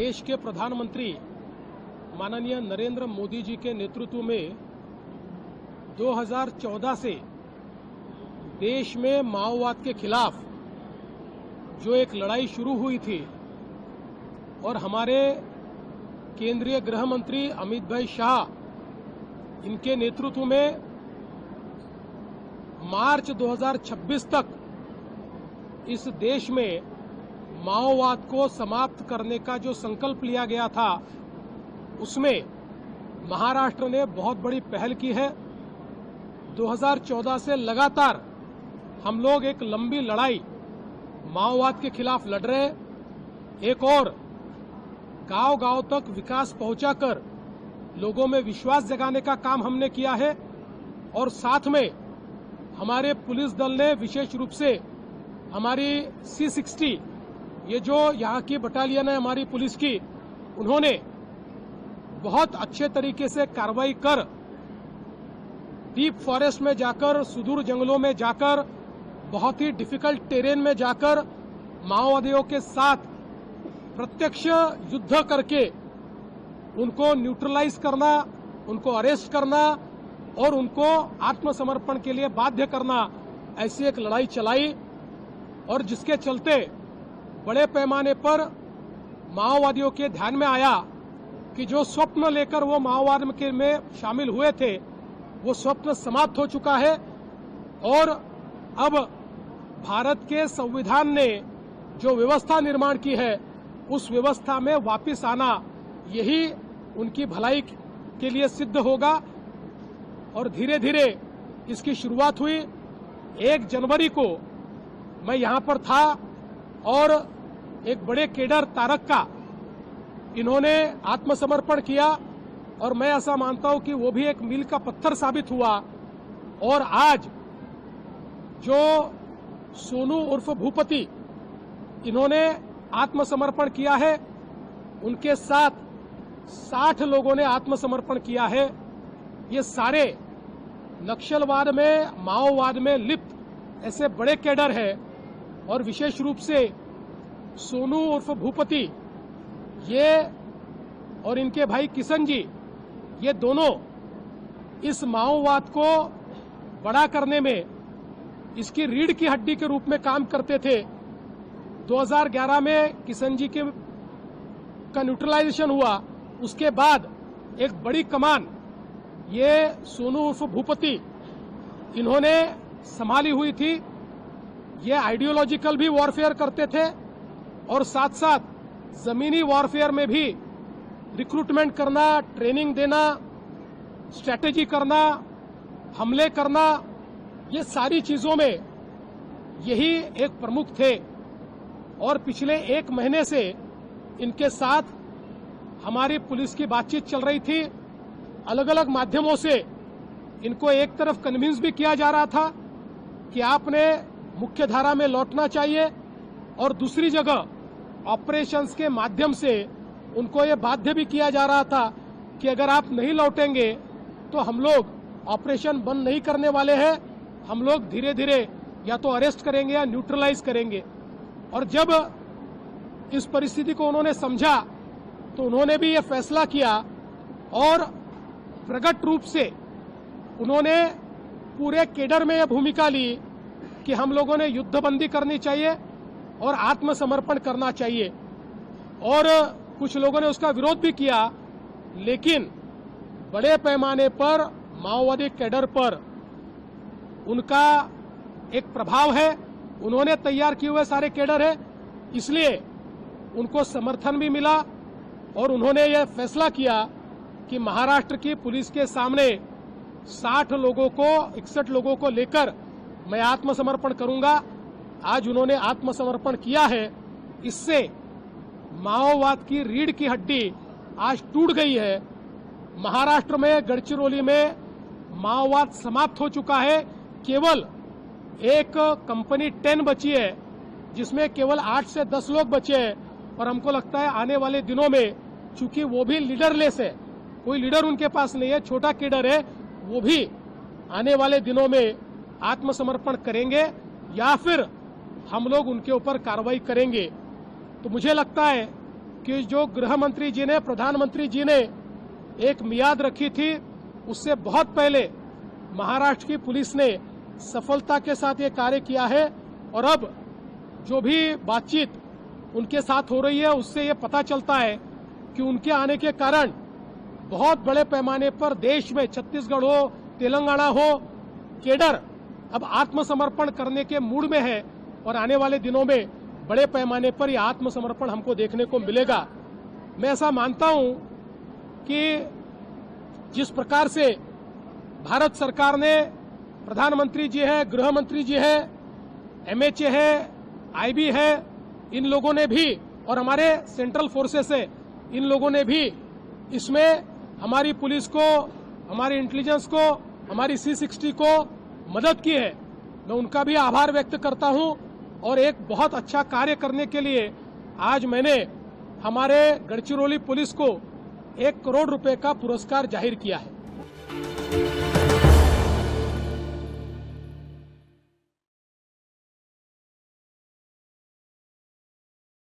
देश के प्रधानमंत्री माननीय नरेंद्र मोदी जी के नेतृत्व में 2014 से देश में माओवाद के खिलाफ जो एक लड़ाई शुरू हुई थी और हमारे केंद्रीय गृह मंत्री अमित भाई शाह इनके नेतृत्व में मार्च 2026 तक इस देश में माओवाद को समाप्त करने का जो संकल्प लिया गया था उसमें महाराष्ट्र ने बहुत बड़ी पहल की है। 2014 से लगातार हम लोग एक लंबी लड़ाई माओवाद के खिलाफ लड़ रहे हैं। एक और गांव-गांव तक विकास पहुंचाकर लोगों में विश्वास जगाने का काम हमने किया है और साथ में हमारे पुलिस दल ने विशेष रूप से हमारी C60 ये जो यहाँ की बटालियन है हमारी पुलिस की, उन्होंने बहुत अच्छे तरीके से कार्रवाई कर डीप फॉरेस्ट में जाकर, सुदूर जंगलों में जाकर, बहुत ही डिफिकल्ट टेरेन में जाकर माओवादियों के साथ प्रत्यक्ष युद्ध करके उनको न्यूट्रलाइज करना, उनको अरेस्ट करना और उनको आत्मसमर्पण के लिए बाध्य करना, ऐसी एक लड़ाई चलाई और जिसके चलते बड़े पैमाने पर माओवादियों के ध्यान में आया कि जो स्वप्न लेकर वो माओवाद में शामिल हुए थे वो स्वप्न समाप्त हो चुका है और अब भारत के संविधान ने जो व्यवस्था निर्माण की है उस व्यवस्था में वापस आना यही उनकी भलाई के लिए सिद्ध होगा। और धीरे धीरे इसकी शुरुआत हुई। 1 जनवरी को मैं यहां पर था और एक बड़े केडर तारक का इन्होंने आत्मसमर्पण किया और मैं ऐसा मानता हूं कि वो भी एक मील का पत्थर साबित हुआ। और आज जो सोनू उर्फ भूपति इन्होंने आत्मसमर्पण किया है, उनके साथ 60 लोगों ने आत्मसमर्पण किया है। ये सारे नक्सलवाद में, माओवाद में लिप्त ऐसे बड़े कैडर हैं और विशेष रूप से सोनू उर्फ भूपति ये और इनके भाई किशन जी, ये दोनों इस माओवाद को बड़ा करने में इसकी रीढ़ की हड्डी के रूप में काम करते थे। 2011 में किशन जी का न्यूट्रलाइजेशन हुआ, उसके बाद एक बड़ी कमान ये सोनू उर्फ भूपति इन्होंने संभाली हुई थी। ये आइडियोलॉजिकल भी वॉरफेयर करते थे और साथ साथ जमीनी वॉरफेयर में भी रिक्रूटमेंट करना, ट्रेनिंग देना, स्ट्रैटेजी करना, हमले करना, ये सारी चीजों में यही एक प्रमुख थे। और पिछले 1 महीने से इनके साथ हमारी पुलिस की बातचीत चल रही थी। अलग अलग माध्यमों से इनको एक तरफ कन्विंस भी किया जा रहा था कि आपने मुख्य धारा में लौटना चाहिए और दूसरी जगह ऑपरेशंस के माध्यम से उनको ये बाध्य भी किया जा रहा था कि अगर आप नहीं लौटेंगे तो हम लोग ऑपरेशन बंद नहीं करने वाले हैं, हम लोग धीरे धीरे या तो अरेस्ट करेंगे या न्यूट्रलाइज करेंगे। और जब इस परिस्थिति को उन्होंने समझा तो उन्होंने भी ये फैसला किया और प्रकट रूप से उन्होंने पूरे केडर में यह भूमिका ली कि हम लोगों ने युद्धबंदी करनी चाहिए और आत्मसमर्पण करना चाहिए। और कुछ लोगों ने उसका विरोध भी किया, लेकिन बड़े पैमाने पर माओवादी कैडर पर उनका एक प्रभाव है। उन्होंने तैयार किए हुए सारे कैडर है, इसलिए उनको समर्थन भी मिला और उन्होंने यह फैसला किया कि महाराष्ट्र की पुलिस के सामने 61 लोगों को लेकर मैं आत्मसमर्पण करूंगा। आज उन्होंने आत्मसमर्पण किया है। इससे माओवाद की रीढ़ की हड्डी आज टूट गई है। महाराष्ट्र में गढ़चिरौली में माओवाद समाप्त हो चुका है। केवल एक कंपनी 10 बची है जिसमें केवल 8 से 10 लोग बचे हैं और हमको लगता है आने वाले दिनों में, चूंकि वो भी लीडरलेस है, कोई लीडर उनके पास नहीं है, छोटा केडर है, वो भी आने वाले दिनों में आत्मसमर्पण करेंगे या फिर हम लोग उनके ऊपर कार्रवाई करेंगे। तो मुझे लगता है कि जो गृह मंत्री जी ने, प्रधानमंत्री जी ने एक मियाद रखी थी, उससे बहुत पहले महाराष्ट्र की पुलिस ने सफलता के साथ ये कार्य किया है। और अब जो भी बातचीत उनके साथ हो रही है, उससे ये पता चलता है कि उनके आने के कारण बहुत बड़े पैमाने पर देश में, छत्तीसगढ़ हो, तेलंगाना हो, केडर अब आत्मसमर्पण करने के मूड में है और आने वाले दिनों में बड़े पैमाने पर यह आत्मसमर्पण हमको देखने को मिलेगा। मैं ऐसा मानता हूं कि जिस प्रकार से भारत सरकार ने, प्रधानमंत्री जी है, गृह मंत्री जी है, एमएचए है, आईबी है, इन लोगों ने भी, और हमारे सेंट्रल फोर्सेस है, इन लोगों ने भी इसमें हमारी पुलिस को, हमारी इंटेलिजेंस को, हमारी C60 को मदद की है। मैं उनका भी आभार व्यक्त करता हूं। और एक बहुत अच्छा कार्य करने के लिए आज मैंने हमारे गढ़चिरौली पुलिस को 1 करोड़ रुपए का पुरस्कार जाहिर किया है।